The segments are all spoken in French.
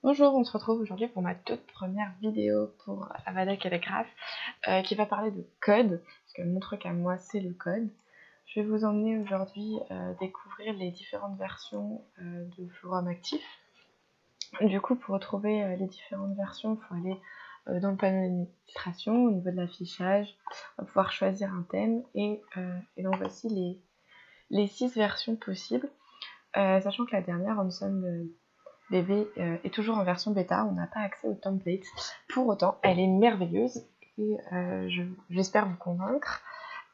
Bonjour, on se retrouve aujourd'hui pour ma toute première vidéo pour Avada Kedavra qui va parler de code, parce que mon truc à moi c'est le code. Je vais vous emmener aujourd'hui découvrir les différentes versions de Forum Actif. Du coup, pour retrouver les différentes versions, il faut aller dans le panneau d'administration, au niveau de l'affichage, on va pouvoir choisir un thème et donc voici les 6 versions possibles, sachant que la dernière, Ensemble BB est toujours en version bêta, on n'a pas accès au template. Pour autant, elle est merveilleuse et j'espère vous convaincre.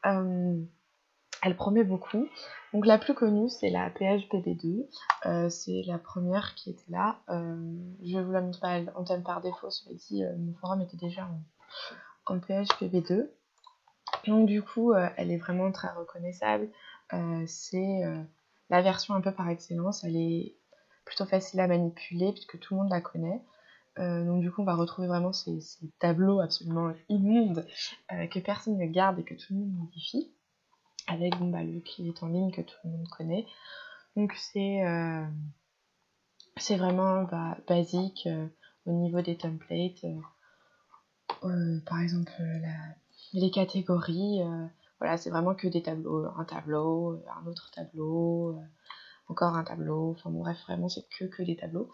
Elle promet beaucoup. Donc la plus connue, c'est la PHPB2. C'est la première qui était là. Je vous la montre pas en thème par défaut, cela dit, mon forum était déjà en PHPB2. Donc du coup, elle est vraiment très reconnaissable. C'est la version un peu par excellence. Elle est plutôt facile à manipuler puisque tout le monde la connaît. Donc du coup, on va retrouver vraiment ces tableaux absolument immondes que personne ne garde et que tout le monde modifie, avec le qui est en ligne que tout le monde connaît. Donc c'est vraiment basique au niveau des templates. Par exemple, les catégories, voilà, c'est vraiment que des tableaux. Un tableau, un autre tableau, encore un tableau. Enfin bon, bref, vraiment, c'est que des tableaux.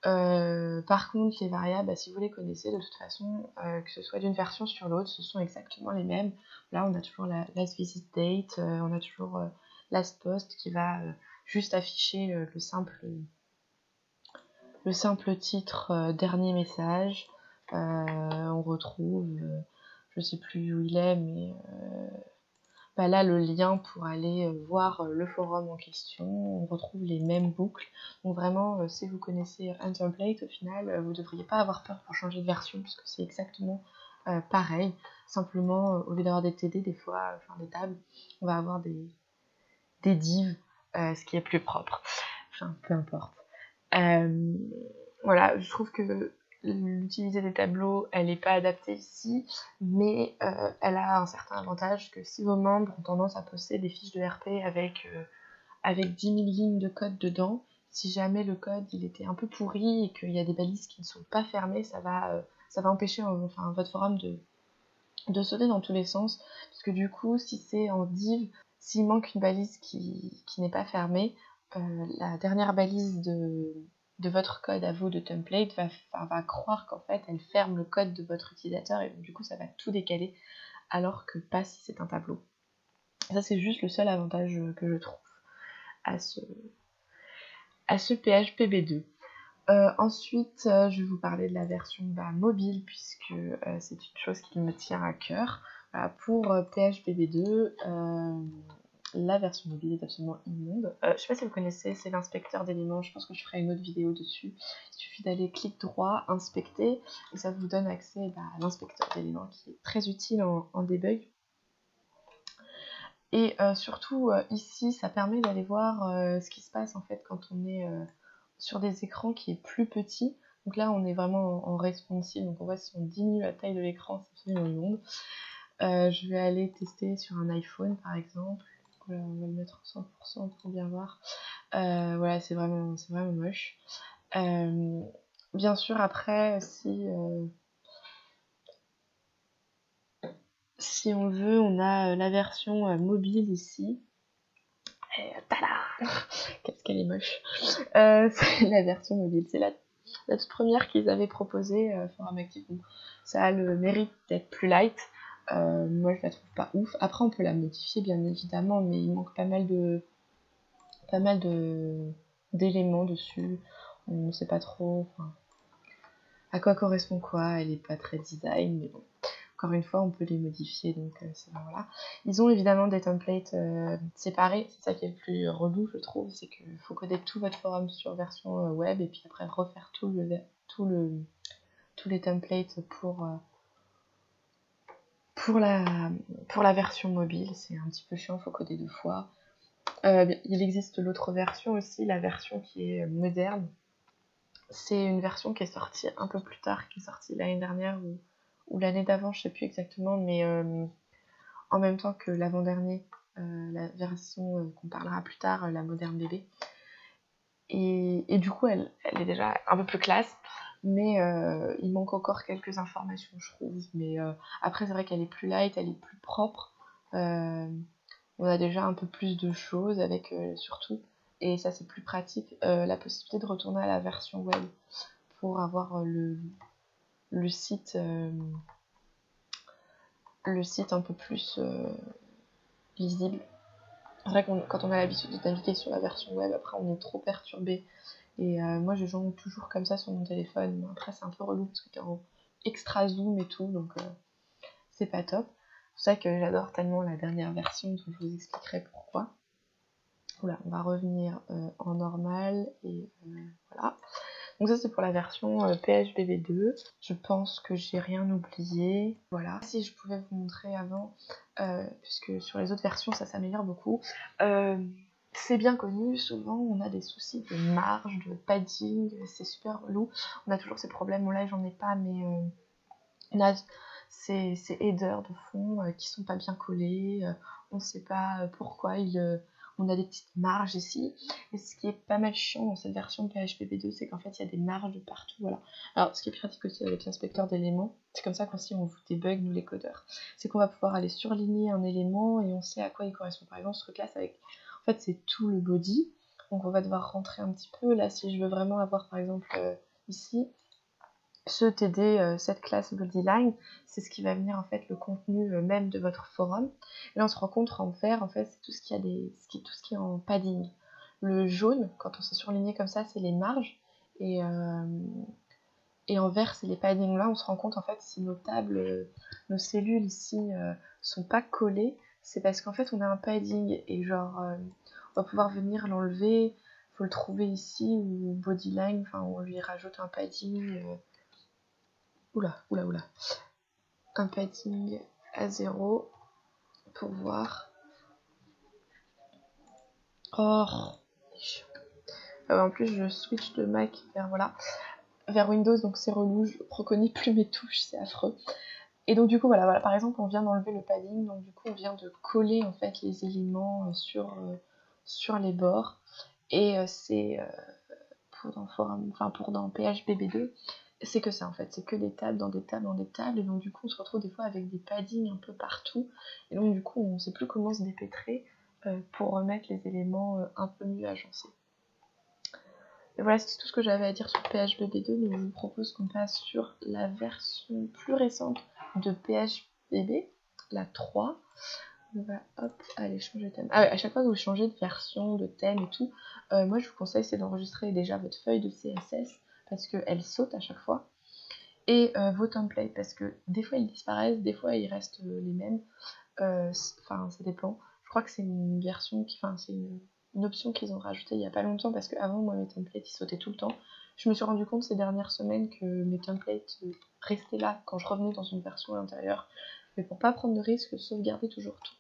Par contre, les variables, si vous les connaissez, de toute façon, que ce soit d'une version sur l'autre, ce sont exactement les mêmes. Là, on a toujours la last visit date, on a toujours last post qui va juste afficher le simple titre dernier message. On retrouve, je sais plus où il est, mais là le lien pour aller voir le forum en question. On retrouve les mêmes boucles. Donc vraiment, si vous connaissez un template, au final, vous ne devriez pas avoir peur pour changer de version, puisque c'est exactement pareil. Simplement, au lieu d'avoir des TD, des fois, enfin des tables, on va avoir des divs, ce qui est plus propre. Enfin, peu importe. Voilà, je trouve que l'utiliser des tableaux, elle n'est pas adaptée ici, mais elle a un certain avantage que si vos membres ont tendance à poster des fiches de RP avec 10 000 lignes de code dedans, si jamais le code il était un peu pourri et qu'il y a des balises qui ne sont pas fermées, ça va empêcher votre forum de sauter dans tous les sens, parce que du coup, si c'est en div, s'il manque une balise qui n'est pas fermée, la dernière balise de votre code à vous de template va croire qu'en fait elle ferme le code de votre utilisateur et donc, du coup ça va tout décaler, alors que pas si c'est un tableau. Ça c'est juste le seul avantage que je trouve à ce PHPB2. Ensuite, je vais vous parler de la version mobile, puisque c'est une chose qui me tient à cœur. Pour PHPB2, la version mobile est absolument immonde. Je ne sais pas si vous connaissez, c'est l'inspecteur d'éléments. Je pense que je ferai une autre vidéo dessus. Il suffit d'aller clic droit, inspecter, et ça vous donne accès à l'inspecteur d'éléments qui est très utile en debug. Et surtout, ici, ça permet d'aller voir ce qui se passe en fait quand on est sur des écrans qui est plus petit. Donc là, on est vraiment en responsive. Donc on voit si on diminue la taille de l'écran, c'est absolument immonde. Je vais aller tester sur un iPhone, par exemple. Voilà, on va le mettre en 100% pour bien voir. Voilà, c'est vraiment moche. Bien sûr, après, si on veut, on a la version mobile ici. Et tada, qu'est-ce qu'elle est moche. C'est la version mobile. C'est la toute première qu'ils avaient proposée, Forum Active. Bon, ça a le mérite d'être plus light. Moi, je la trouve pas ouf. Après, on peut la modifier, bien évidemment, mais il manque pas mal d'éléments dessus. On ne sait pas trop à quoi correspond quoi. Elle est pas très design, mais bon. Encore une fois, on peut les modifier, donc voilà. Ils ont évidemment des templates séparés, c'est ça qui est le plus relou, je trouve, c'est qu'il faut coder tout votre forum sur version web et puis après refaire tous les templates pour la version mobile. C'est un petit peu chiant, il faut coder 2 fois. Il existe l'autre version aussi, la version qui est moderne. C'est une version qui est sortie un peu plus tard, qui est sortie l'année dernière ou l'année d'avant, je sais plus exactement, mais en même temps que l'avant-dernier, la version qu'on parlera plus tard, la moderne bébé. Et du coup, elle est déjà un peu plus classe, mais il manque encore quelques informations, je trouve. Mais après, c'est vrai qu'elle est plus light, elle est plus propre. On a déjà un peu plus de choses avec surtout, et ça c'est plus pratique, la possibilité de retourner à la version web pour avoir le site un peu plus lisible. C'est vrai que quand on a l'habitude de naviguer sur la version web, après on est trop perturbé. Et moi je jongle toujours comme ça sur mon téléphone. Mais après c'est un peu relou parce que t'es en extra zoom et tout, donc c'est pas top. C'est pour ça que j'adore tellement la dernière version, dont je vous expliquerai pourquoi. Voilà, on va revenir en normal et voilà. Donc ça c'est pour la version PHBB2. Je pense que j'ai rien oublié. Voilà. Si je pouvais vous montrer avant, puisque sur les autres versions ça s'améliore beaucoup. C'est bien connu, souvent on a des soucis de marge, de padding, c'est super relou. On a toujours ces problèmes, là j'en ai pas, mais on a ces headers de fond qui sont pas bien collés, on sait pas pourquoi on a des petites marges ici. Et ce qui est pas mal chiant dans cette version PHP-B2, c'est qu'en fait il y a des marges de partout, voilà. Alors ce qui est pratique aussi avec l'inspecteur d'éléments, c'est comme ça qu'aussi on vous débug nous les codeurs. C'est qu'on va pouvoir aller surligner un élément et on sait à quoi il correspond. Par exemple ce truc là, en fait c'est tout le body, donc on va devoir rentrer un petit peu. Là si je veux vraiment avoir par exemple ici, ce TD, cette classe bodyline, c'est ce qui va venir en fait le contenu même de votre forum. Et là on se rend compte en vert, en fait c'est tout ce qui est en padding. Le jaune, quand on s'est surligné comme ça, c'est les marges, et en vert c'est les paddings. Là on se rend compte en fait si nos tables, nos cellules ici sont pas collées, c'est parce qu'en fait on a un padding, et genre on va pouvoir venir l'enlever, faut le trouver ici, ou bodyline, enfin on lui rajoute un padding. Oula. Un padding à 0 pour voir. Oh, en plus je switch de Mac vers Windows, donc c'est relou, je reconnais plus mes touches, c'est affreux. Et donc du coup voilà, par exemple on vient d'enlever le padding, donc du coup on vient de coller en fait les éléments sur les bords. Et c'est pour dans PHBB2, c'est que ça en fait, c'est que des tables dans des tables dans des tables, et donc du coup on se retrouve des fois avec des paddings un peu partout, et donc du coup on sait plus comment se dépêtrer pour remettre les éléments un peu mieux agencés. Et voilà, c'est tout ce que j'avais à dire sur PHBB2, donc je vous propose qu'on passe sur la version plus récente de PHBB, la 3. On va aller changer de thème. Ah ouais, à chaque fois que vous changez de version, de thème et tout, moi je vous conseille c'est d'enregistrer déjà votre feuille de CSS, parce qu'elle saute à chaque fois, et vos templates, parce que des fois ils disparaissent, des fois ils restent les mêmes, enfin ça dépend. Je crois que c'est une version c'est une option qu'ils ont rajoutée il y a pas longtemps, parce qu'avant moi mes templates ils sautaient tout le temps. Je me suis rendu compte ces dernières semaines que mes templates restaient là quand je revenais dans une version à l'intérieur, mais pour pas prendre de risque, sauvegarder toujours tout.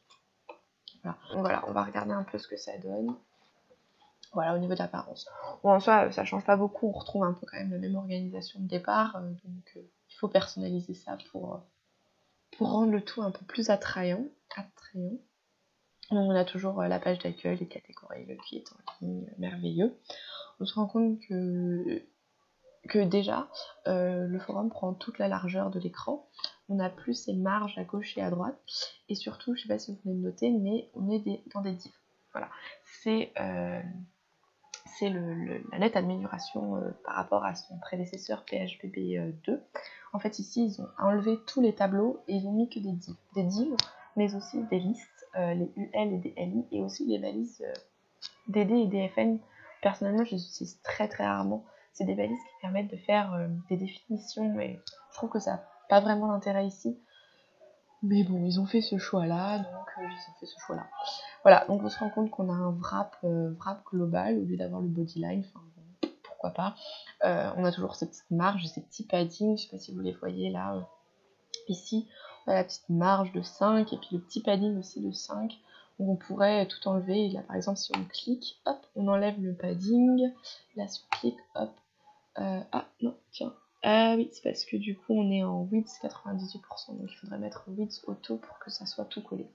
Voilà. Donc voilà, on va regarder un peu ce que ça donne. Voilà, au niveau de l'apparence. Bon, en soi, ça change pas beaucoup, on retrouve un peu quand même la même organisation de départ, donc il faut personnaliser ça pour rendre le tout un peu plus attrayant. Donc on a toujours la page d'accueil, les catégories, le qui est en ligne, merveilleux. On se rend compte que déjà, le forum prend toute la largeur de l'écran. On n'a plus ces marges à gauche et à droite. Et surtout, je sais pas si vous venez de noter, mais on est dans des divs. Voilà. C'est la nette amélioration par rapport à son prédécesseur PHBB2. En fait, ici, ils ont enlevé tous les tableaux et ils ont mis que des divs. Des divs, mais aussi des listes, les UL et des LI, et aussi les balises DD et DFN. Personnellement, je les utilise très très rarement. C'est des balises qui permettent de faire des définitions, mais je trouve que ça n'a pas vraiment d'intérêt ici. Mais bon, ils ont fait ce choix-là, donc ils ont fait ce choix-là. Voilà, donc on se rend compte qu'on a un wrap global au lieu d'avoir le bodyline, enfin bon, pourquoi pas. On a toujours ces petites marges, ces petits paddings, je sais pas si vous les voyez là, ici, on a la petite marge de 5, et puis le petit padding aussi de 5. Donc on pourrait tout enlever, et là par exemple si on clique, hop, on enlève le padding, là si on clique, hop, ah non, tiens, ah oui, c'est parce que du coup on est en width 98%, donc il faudrait mettre width auto pour que ça soit tout collé.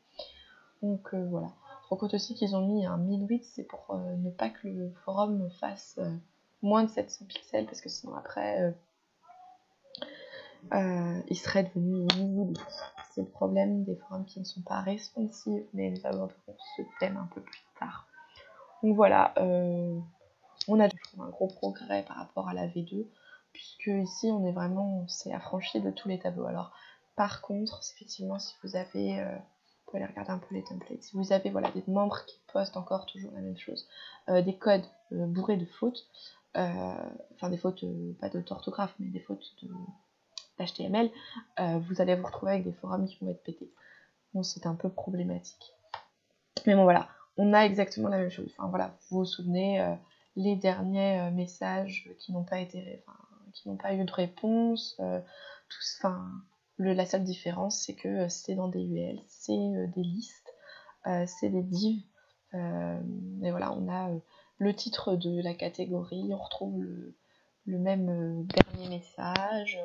Donc voilà, rends compte aussi qu'ils ont mis un 1008, c'est pour ne pas que le forum fasse moins de 700 pixels, parce que sinon après il serait devenu illisible. C'est le problème des forums qui ne sont pas responsives, mais nous aborderons ce thème un peu plus tard. Donc voilà, on a un gros progrès par rapport à la V2, puisque ici on s'est affranchi de tous les tableaux. Alors par contre, effectivement, si vous avez, vous pouvez aller regarder un peu les templates, si vous avez voilà, des membres qui postent encore toujours la même chose, des codes bourrés de fautes, enfin des fautes, pas d'orthographe, mais des fautes d'HTML, vous allez vous retrouver avec des forums qui vont être pétés. Bon, c'est un peu problématique. Mais bon voilà, on a exactement la même chose. Enfin voilà, vous vous souvenez, les derniers messages qui n'ont pas été, qui n'ont pas eu de réponse, la seule différence c'est que c'est dans des UL, c'est des listes, c'est des divs, et voilà, on a le titre de la catégorie, on retrouve le même dernier message,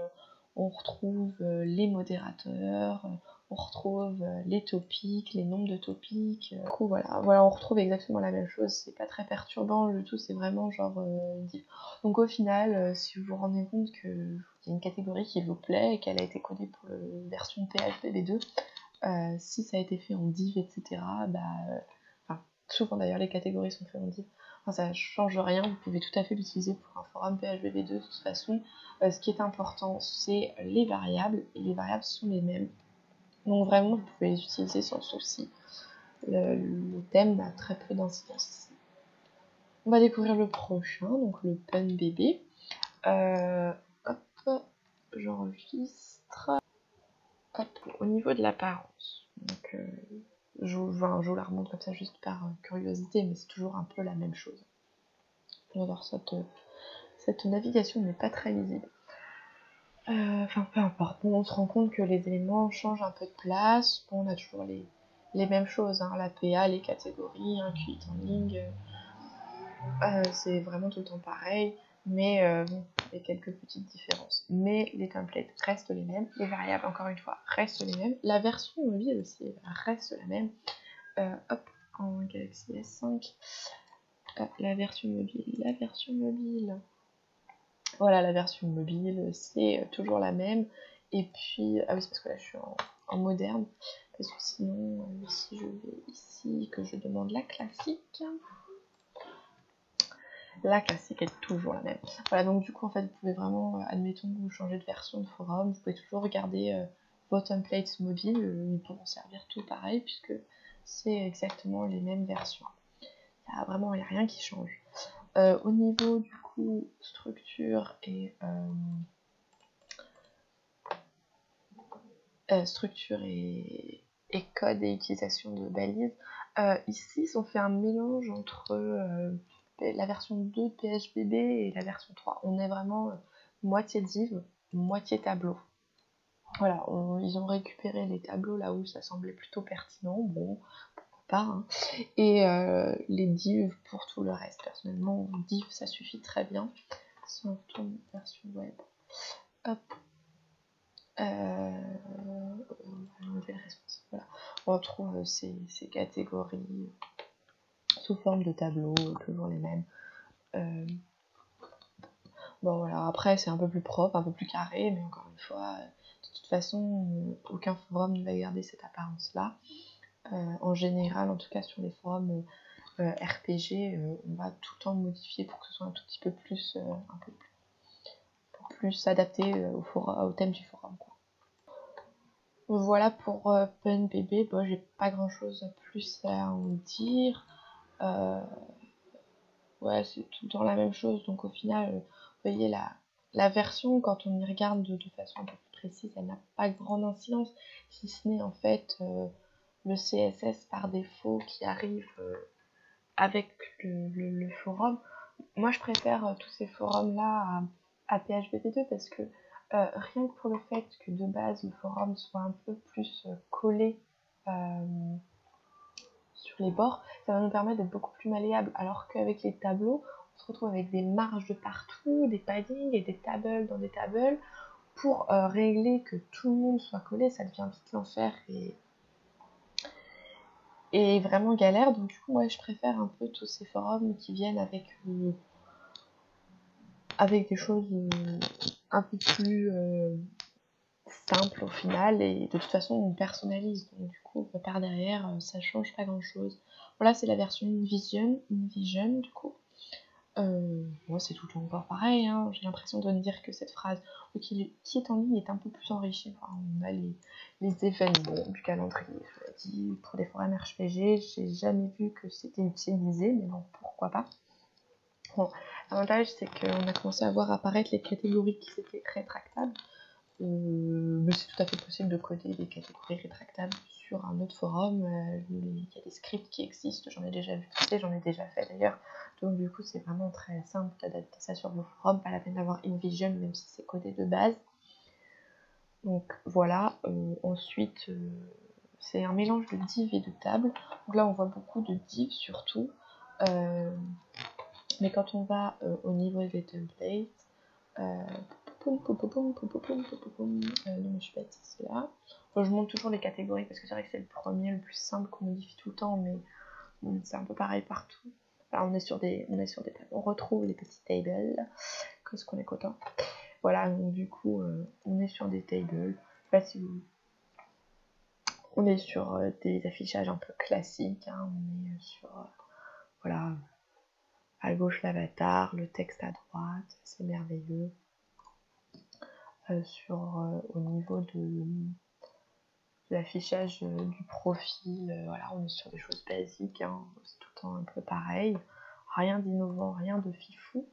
on retrouve les modérateurs, on retrouve les topics, les nombres de topics. Du coup, voilà, on retrouve exactement la même chose. C'est pas très perturbant, le tout c'est vraiment genre div. Donc au final, si vous vous rendez compte qu'il y a une catégorie qui vous plaît et qu'elle a été codée pour la version PHP V2, si ça a été fait en div, etc., souvent d'ailleurs les catégories sont faites en div, ça change rien, vous pouvez tout à fait l'utiliser pour un forum PHP V2 de toute façon. Ce qui est important, c'est les variables, et les variables sont les mêmes. Donc vraiment, vous pouvez les utiliser sans souci. Le thème n'a très peu d'incidence ici. On va découvrir le prochain, donc le Pun Bébé. Hop, j'enregistre. Hop, au niveau de l'apparence. Donc, je vous la remonte comme ça juste par curiosité, mais c'est toujours un peu la même chose. Alors cette navigation n'est pas très lisible. Enfin, peu importe. Bon, on se rend compte que les éléments changent un peu de place. Bon, on a toujours les mêmes choses, hein, la PA, les catégories, un QI en ligne. C'est vraiment tout le temps pareil, mais bon, il y a quelques petites différences. Mais les templates restent les mêmes, les variables, encore une fois, restent les mêmes. La version mobile aussi reste la même. Hop, en Galaxy S5. La version mobile. Voilà, la version mobile, c'est toujours la même. Et puis, ah oui, c'est parce que là je suis en moderne. Parce que sinon, si je vais ici, que je demande la classique est toujours la même. Voilà, donc du coup, en fait, vous pouvez vraiment, admettons que vous changez de version de forum, vous pouvez toujours regarder vos templates mobiles, ils pourront servir tout pareil, puisque c'est exactement les mêmes versions. Il n'y a rien qui change. Au niveau du coup structure et code et utilisation de balises, ici ils ont fait un mélange entre la version 2 de PHBB et la version 3. On est vraiment moitié div, moitié tableau. Voilà, ils ont récupéré les tableaux là où ça semblait plutôt pertinent, bon, pourquoi pas, hein. Et les divs pour tout le reste. Personnellement, div ça suffit très bien. Si on retourne version web, hop, modèle responsive, voilà. On retrouve ces catégories sous forme de tableau, toujours les mêmes. Bon voilà, après c'est un peu plus propre, un peu plus carré, mais encore une fois, de toute façon, aucun forum ne va garder cette apparence-là. En général, en tout cas sur les forums RPG, on va tout le temps modifier pour que ce soit un tout petit peu plus, plus adapté au thème du forum, quoi. Voilà pour Pun Bébé. Bon, j'ai pas grand chose de plus à en dire. Ouais, c'est tout le temps la même chose. Donc au final, vous voyez la version, quand on y regarde de façon un peu plus précise, elle n'a pas grande incidence, si ce n'est en fait le CSS par défaut qui arrive avec le forum. Moi, je préfère tous ces forums-là à PHP2 parce que rien que pour le fait que de base le forum soit un peu plus collé sur les bords, ça va nous permettre d'être beaucoup plus malléable. Alors qu'avec les tableaux, on se retrouve avec des marges de partout, des paddings et des tables dans des tables. Pour régler que tout le monde soit collé, ça devient vite l'enfer. est vraiment galère. Donc du coup, moi, je préfère un peu tous ces forums qui viennent avec des choses un peu plus simples au final. Et de toute façon, on personnalise. Donc du coup, par derrière, ça change pas grand-chose. Voilà, c'est la version InVision, du coup. Moi, c'est tout encore pareil, hein. J'ai l'impression de ne dire que cette phrase qui est en ligne est un peu plus enrichie. Enfin, on a les événements du calendrier. Je l'ai dit, pour des forums RPG, j'ai jamais vu que c'était utilisé, mais bon, pourquoi pas. Bon, l'avantage, c'est qu'on a commencé à voir apparaître les catégories qui étaient rétractables. Mais c'est tout à fait possible de coder des catégories rétractables sur un autre forum. Il y a des scripts qui existent, j'en ai déjà vu passer, j'en ai déjà fait d'ailleurs. Donc du coup, c'est vraiment très simple d'adapter ça sur vos forums, pas la peine d'avoir InVision même si c'est codé de base. Donc voilà, ensuite, c'est un mélange de div et de table. Donc là, on voit beaucoup de div surtout. Mais quand on va au niveau des templates, non, je suis bête, c'est là. Bon, je montre toujours les catégories parce que c'est vrai que c'est le premier, le plus simple qu'on modifie tout le temps, mais bon, c'est un peu pareil partout. Là, on est sur des tables. On retrouve les petits tables, que ce qu'on est content. Voilà, donc du coup, on est sur des tables. Là, si vous... On est sur des affichages un peu classiques. Hein. On est sur, voilà, à gauche l'avatar, le texte à droite, c'est merveilleux. Au niveau de l'affichage du profil, voilà, on est sur des choses basiques, hein, c'est tout le temps un peu pareil, rien d'innovant, rien de fifou.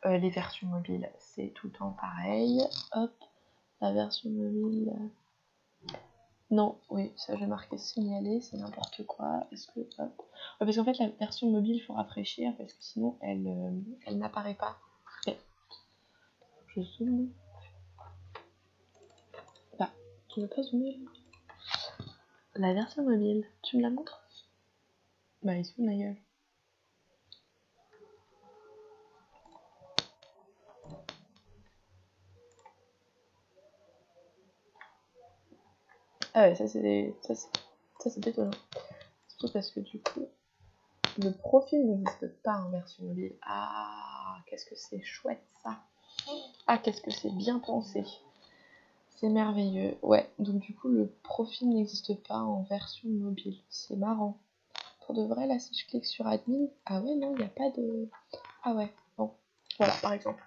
Les versions mobiles, c'est tout le temps pareil. Hop, la version mobile, non, oui, ça j'ai marqué signaler, c'est n'importe quoi. Est-ce que, hop, parce qu'en fait la version mobile, il faut rafraîchir parce que sinon elle n'apparaît pas. Okay. Je zoome. Bah, tu veux pas zoomer là? La version mobile, tu me la montres? Bah, il se fout de ma gueule. Ah ouais, ça c'est étonnant. Surtout parce que du coup, le profil n'existe pas en version mobile. Ah, qu'est-ce que c'est chouette ça. Ah, qu'est-ce que c'est bien pensé. C'est merveilleux. Ouais, donc du coup, le profil n'existe pas en version mobile. C'est marrant. Pour de vrai, là, si je clique sur admin, ah ouais, non, il n'y a pas de... Ah ouais, bon. Voilà, par exemple.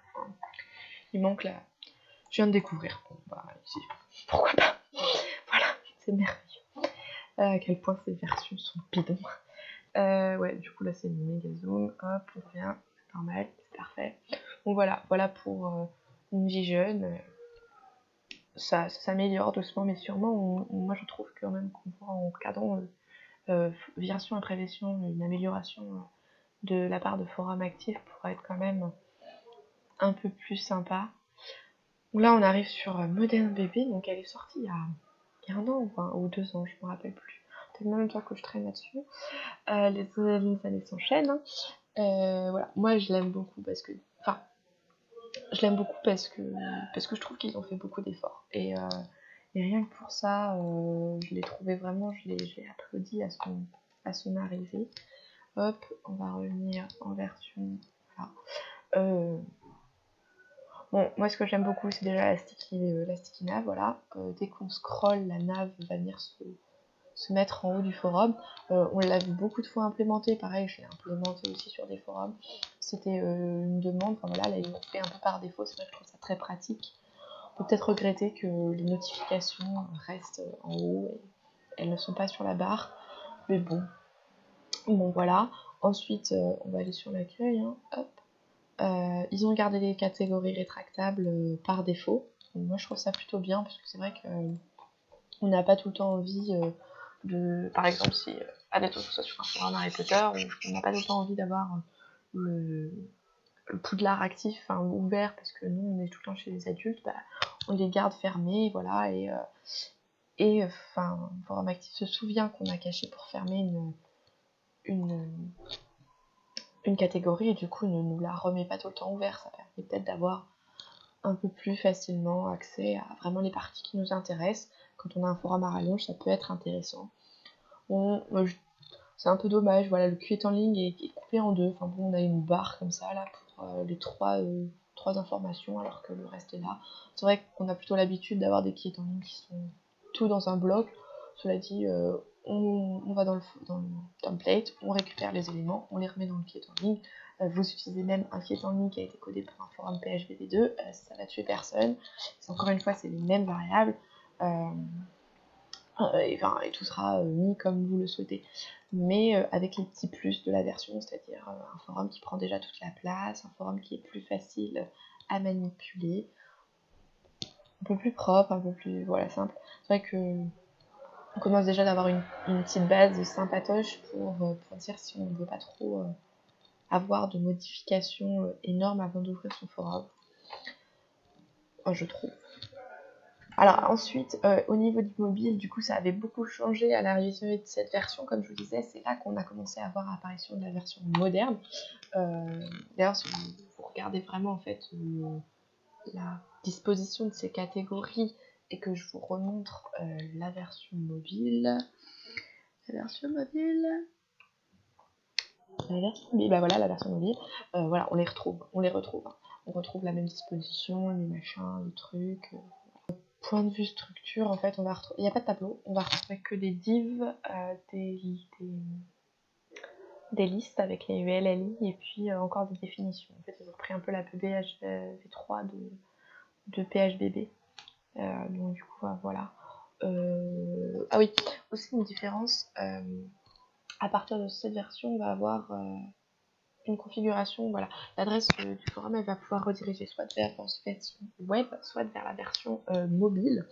Il manque là. Je viens de découvrir. Bon, bah, ici. Pourquoi pas. Voilà, c'est merveilleux. À quel point ces versions sont bidons. Ouais, du coup, là, c'est le méga zoom. Hop, on revient. C'est normal, c'est parfait. Donc voilà pour InVision. Ça s'améliore doucement mais sûrement. Moi je trouve quand même qu'on voit en cadrant version après version une amélioration de la part de forums actifs pour être quand même un peu plus sympa. Donc là on arrive sur Modern Baby, donc elle est sortie il y a un an ou 2 ans, je me rappelle plus. Peut-être même temps que je traîne là-dessus. Les années s'enchaînent. Hein. Voilà, moi je l'aime beaucoup parce que. Enfin, je l'aime beaucoup parce que je trouve qu'ils ont fait beaucoup d'efforts. Et rien que pour ça, je l'ai trouvé vraiment, je l'ai applaudi à son arrivée. Hop, on va revenir en version. Voilà. Bon, moi ce que j'aime beaucoup, c'est déjà la sticky nav, voilà. Dès qu'on scrolle, la nav va venir se mettre en haut du forum. On l'a vu beaucoup de fois implémenté, pareil, je l'ai implémenté aussi sur des forums. C'était une demande, enfin voilà, là ils l'ont fait un peu par défaut, c'est vrai que je trouve ça très pratique. On peut peut-être regretter que les notifications restent en haut et elles ne sont pas sur la barre, mais bon voilà. Ensuite, on va aller sur l'accueil, hein. Hop. Ils ont gardé les catégories rétractables par défaut. Donc, moi je trouve ça plutôt bien parce que c'est vrai qu'on n'a pas tout le temps envie de, par exemple, si admettons que ce soit sur un forum Harry Potter, on n'a pas tout le temps envie d'avoir le Poudlard actif, enfin ouvert, parce que nous on est tout le temps chez les adultes, bah, on les garde fermés, voilà, et enfin, Forum Actif se souvient qu'on a caché pour fermer une catégorie, et du coup ne nous la remet pas tout le temps ouverte, ça permet peut-être d'avoir un peu plus facilement accès à vraiment les parties qui nous intéressent. Quand on a un forum à rallonge, ça peut être intéressant. Bon, c'est un peu dommage, voilà, le cul est en ligne est coupé en deux. Enfin bon, on a une barre comme ça là pour les trois informations alors que le reste est là. C'est vrai qu'on a plutôt l'habitude d'avoir des quilles en ligne qui sont tout dans un bloc. Cela dit, on va dans le template, on récupère les éléments, on les remet dans le quillet en ligne. Vous utilisez même un quillet en ligne qui a été codé pour un forum PHBB2, ça va tuer personne. Encore une fois, c'est les mêmes variables. Et tout sera mis comme vous le souhaitez, mais avec les petits plus de la version, c'est-à-dire un forum qui prend déjà toute la place, un forum qui est plus facile à manipuler, un peu plus propre, un peu plus simple. C'est vrai que on commence déjà d'avoir une petite base sympatoche pour dire si on ne veut pas trop avoir de modifications énormes avant d'ouvrir son forum, je trouve. Alors ensuite, au niveau du mobile, du coup ça avait beaucoup changé à l'arrivée de cette version, comme je vous disais, c'est là qu'on a commencé à voir l'apparition de la version moderne. D'ailleurs, si vous regardez vraiment en fait la disposition de ces catégories et que je vous remontre la version mobile, bah voilà la version mobile, voilà, on les retrouve. On retrouve la même disposition, les machins, les trucs. Point de vue structure, en fait, on va retrouver, il n'y a pas de tableau, on va retrouver que des divs, des listes avec les ULLI et puis encore des définitions. En fait, ils ont pris un peu la PBHV3 de PHBB. Donc du coup, voilà. Ah oui, aussi une différence, à partir de cette version, on va avoir une configuration, voilà, l'adresse du forum, elle va pouvoir rediriger soit vers la version web, soit vers la version mobile.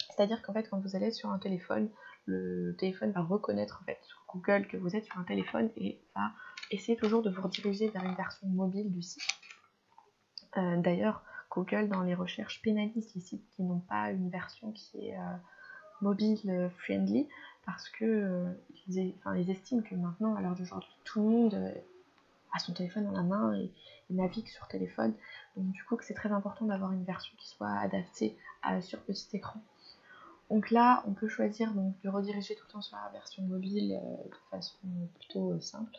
C'est-à-dire qu'en fait, quand vous allez sur un téléphone, le téléphone va reconnaître en fait sur Google que vous êtes sur un téléphone et va essayer toujours de vous rediriger vers une version mobile du site. D'ailleurs, Google, dans les recherches, pénalise les sites qui n'ont pas une version qui est mobile friendly parce que ils estiment que maintenant, à l'heure d'aujourd'hui, tout le monde a son téléphone dans la main et navigue sur téléphone. Donc du coup, que c'est très important d'avoir une version qui soit adaptée sur petit écran. Donc là, on peut choisir donc, de rediriger tout le temps sur la version mobile de façon plutôt simple,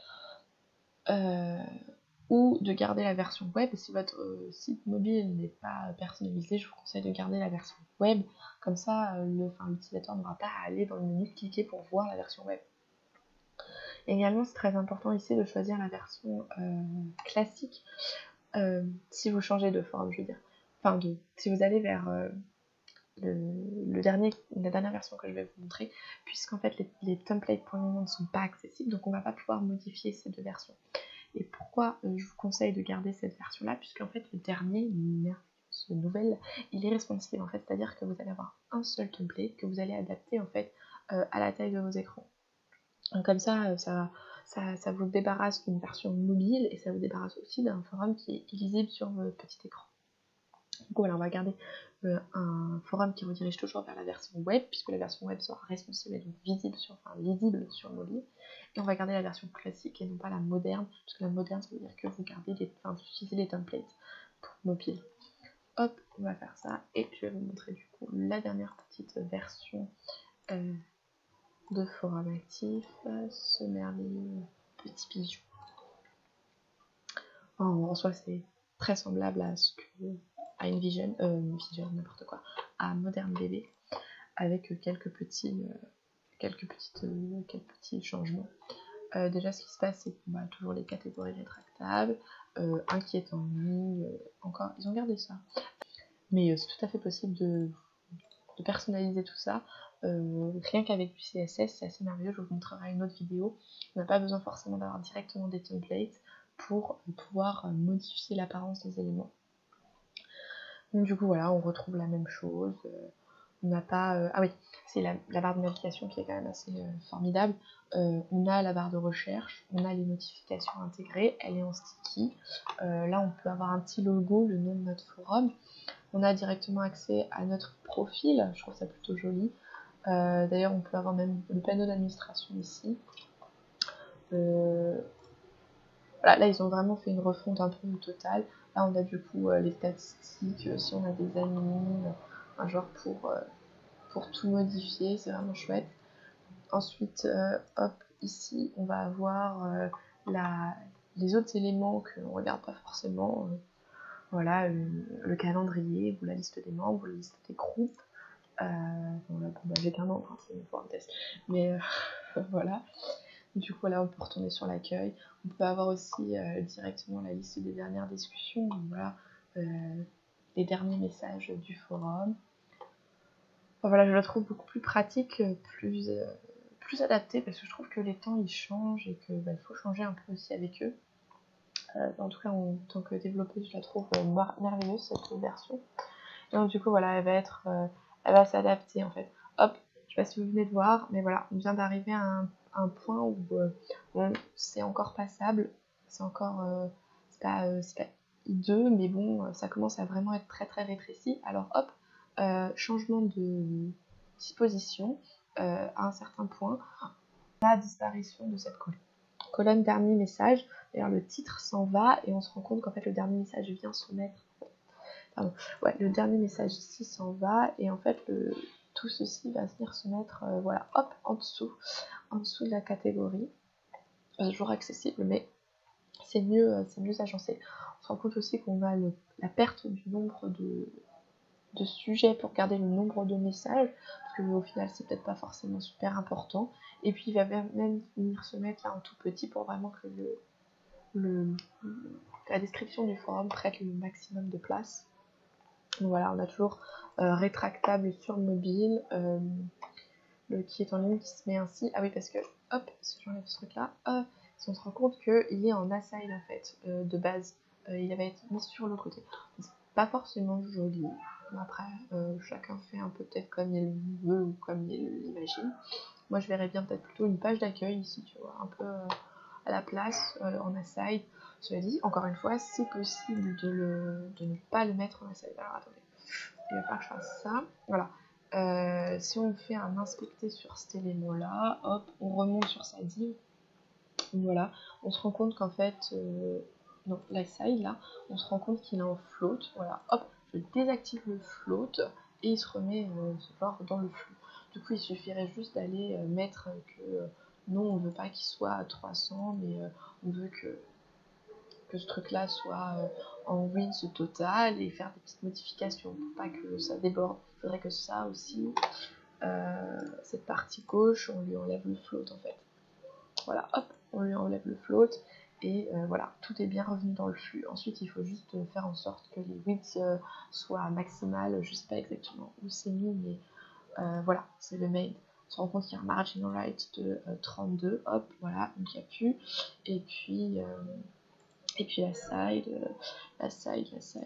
ou de garder la version web. Si votre site mobile n'est pas personnalisé, je vous conseille de garder la version web. Comme ça, l'utilisateur n'aura pas à aller dans le menu cliquer pour voir la version web. Également, c'est très important ici de choisir la version classique si vous changez de forum, je veux dire. Si vous allez vers la dernière version que je vais vous montrer, puisqu'en fait les templates pour le moment ne sont pas accessibles, donc on ne va pas pouvoir modifier ces deux versions. Et pourquoi je vous conseille de garder cette version là, puisqu'en fait le dernier, ce nouvel, il est responsive en fait, c'est-à-dire que vous allez avoir un seul template que vous allez adapter en fait à la taille de vos écrans. Donc comme ça, ça vous débarrasse d'une version mobile et ça vous débarrasse aussi d'un forum qui est illisible sur votre petit écran. Du coup, voilà, on va garder un forum qui redirige toujours vers la version web, puisque la version web sera responsive et donc lisible sur mobile. Et on va garder la version classique et non pas la moderne, parce que la moderne, ça veut dire que vous utilisez les templates pour mobile. Hop, on va faire ça, et je vais vous montrer du coup la dernière petite version de forum actif, ce merveilleux petit bijou. En soi, c'est très semblable à ce que InVision, n'importe quoi, à Modern DB, avec quelques petits changements. Déjà, ce qui se passe, c'est qu'on a toujours les catégories rétractables, un qui est en ligne, encore, ils ont gardé ça. Mais c'est tout à fait possible de personnaliser tout ça, rien qu'avec du CSS, c'est assez merveilleux, je vous montrerai une autre vidéo. On n'a pas besoin forcément d'avoir directement des templates pour pouvoir modifier l'apparence des éléments. Donc du coup voilà, on retrouve la même chose, on n'a pas... ah oui, c'est la barre de navigation qui est quand même assez formidable. On a la barre de recherche, on a les notifications intégrées, elle est en sticky. Là on peut avoir un petit logo, le nom de notre forum. On a directement accès à notre profil, je trouve ça plutôt joli. D'ailleurs on peut avoir même le panneau d'administration ici. Voilà, là ils ont vraiment fait une refonte un peu totale. Là on a du coup les statistiques, si on a des amis, un genre pour tout modifier, c'est vraiment chouette. Ensuite, hop, ici on va avoir les autres éléments qu'on ne regarde pas forcément. Voilà, le calendrier, ou la liste des membres, la liste des groupes. Voilà, bon, bah, j'ai qu'un membre, hein, c'est pour un test. Mais voilà. Du coup, là, on peut retourner sur l'accueil. On peut avoir aussi directement la liste des dernières discussions. Donc, voilà, les derniers messages du forum. Enfin, voilà, je la trouve beaucoup plus pratique, plus adaptée, parce que je trouve que les temps ils changent et qu'il faut changer un peu aussi avec eux. En tout cas, en tant que développeuse, je la trouve merveilleuse cette version. Et donc, du coup, voilà, elle va s'adapter en fait. Hop, je sais pas si vous venez de voir, mais voilà, on vient d'arriver à un point où bon, c'est encore passable, c'est encore, c'est pas hideux, mais bon, ça commence à vraiment être très très rétréci. Alors hop, changement de disposition à un certain point, la disparition de cette colonne dernier message. D'ailleurs, le titre s'en va et on se rend compte qu'en fait, le dernier message vient se mettre. Pardon. Ouais, le dernier message ici s'en va et en fait, tout ceci va venir se mettre, voilà, hop, en dessous de la catégorie. Toujours accessible, mais c'est mieux agencé. On se rend compte aussi qu'on a la perte du nombre de sujets pour garder le nombre de messages, parce qu'au final c'est peut-être pas forcément super important, et puis il va même venir se mettre là en tout petit pour vraiment que la description du forum prête le maximum de place. Donc voilà, on a toujours rétractable sur mobile, qui est en ligne qui se met ainsi. Ah oui, parce que hop, si j'enlève ce truc là, on se rend compte qu'il est en aside en fait, de base. Il va être mis sur le côté. C'est pas forcément joli. Après, chacun fait un peu peut-être comme il veut ou comme il l'imagine. Moi, je verrais bien peut-être plutôt une page d'accueil ici, tu vois, un peu à la place, en aside. Cela dit, encore une fois, c'est possible de ne pas le mettre en aside. Alors attendez, il va falloir que je fasse ça. Voilà. Si on fait un inspecter sur cet élément là, hop, on remonte sur sa div. Voilà, on se rend compte qu'en fait, non, la side là, on se rend compte qu'il est en float. Voilà, hop, je désactive le float et il se remet genre dans le flux. Du coup, il suffirait juste d'aller mettre que non, on veut pas qu'il soit à 300, mais on veut que ce truc là soit en wins total et faire des petites modifications pour pas que ça déborde. Il faudrait que ça aussi, cette partie gauche, on lui enlève le float en fait. Voilà, hop, on lui enlève le float et voilà, tout est bien revenu dans le flux. Ensuite, il faut juste faire en sorte que les widths soient maximales. Je sais pas exactement où c'est mis, mais voilà, c'est le main. On se rend compte qu'il y a un margin right de 32, hop, voilà, donc il n'y a plus. Et puis la side,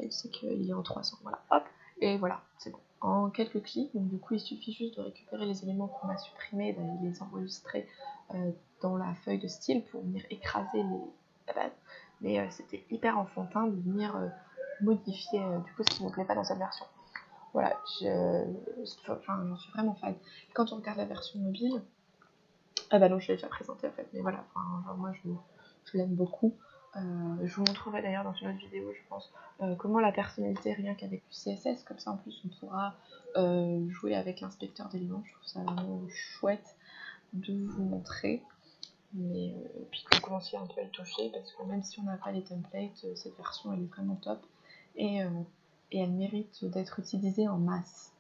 c'est qu'il est en 300, voilà, hop, et voilà, c'est bon. En quelques clics, donc du coup, il suffit juste de récupérer les éléments qu'on a supprimés, d'aller les enregistrer dans la feuille de style pour venir écraser la base. Mais c'était hyper enfantin de venir modifier du coup ce qui ne me plaît pas dans cette version. Voilà, j'en suis vraiment fan. Quand on regarde la version mobile, ah bah non, je l'ai déjà présenté en fait, mais voilà, genre moi je l'aime beaucoup. Je vous montrerai d'ailleurs dans une autre vidéo, je pense, comment la personnalité rien qu'avec du CSS, comme ça en plus on pourra jouer avec l'inspecteur d'éléments. Je trouve ça vraiment chouette de vous montrer. Mais puis qu'on commence un peu à y toucher, parce que même si on n'a pas les templates, cette version elle est vraiment top et elle mérite d'être utilisée en masse.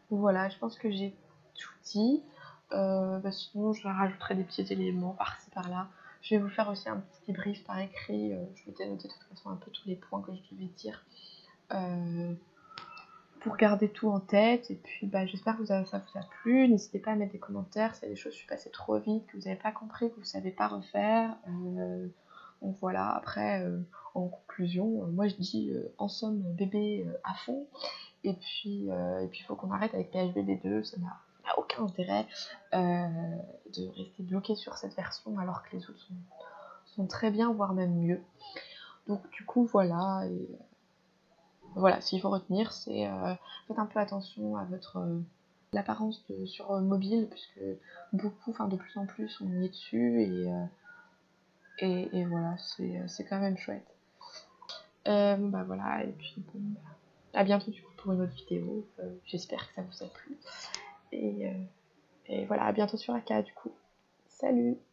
Voilà, je pense que j'ai tout dit. Sinon, je rajouterai des petits éléments par-ci par-là. Je vais vous faire aussi un petit brief par écrit. Je vais noter de toute façon un peu tous les points que je devais dire pour garder tout en tête. Et puis, j'espère que ça vous a plu. N'hésitez pas à mettre des commentaires si y a des choses que je suis passée trop vite, que vous n'avez pas compris, que vous ne savez pas refaire. Donc voilà, après, en conclusion, moi je dis en somme bébé à fond. Et puis, il faut qu'on arrête avec PHBB2, ça n'a aucun intérêt de rester bloqué sur cette version alors que les autres sont très bien, voire même mieux. Donc du coup, voilà, et voilà, s'il faut retenir, c'est faites un peu attention à votre l'apparence sur mobile, puisque beaucoup, de plus en plus, on y est dessus, et voilà, c'est quand même chouette. Voilà, et puis bon, à bientôt du coup pour une autre vidéo, j'espère que ça vous a plu. Et voilà, à bientôt sur AK du coup. Salut!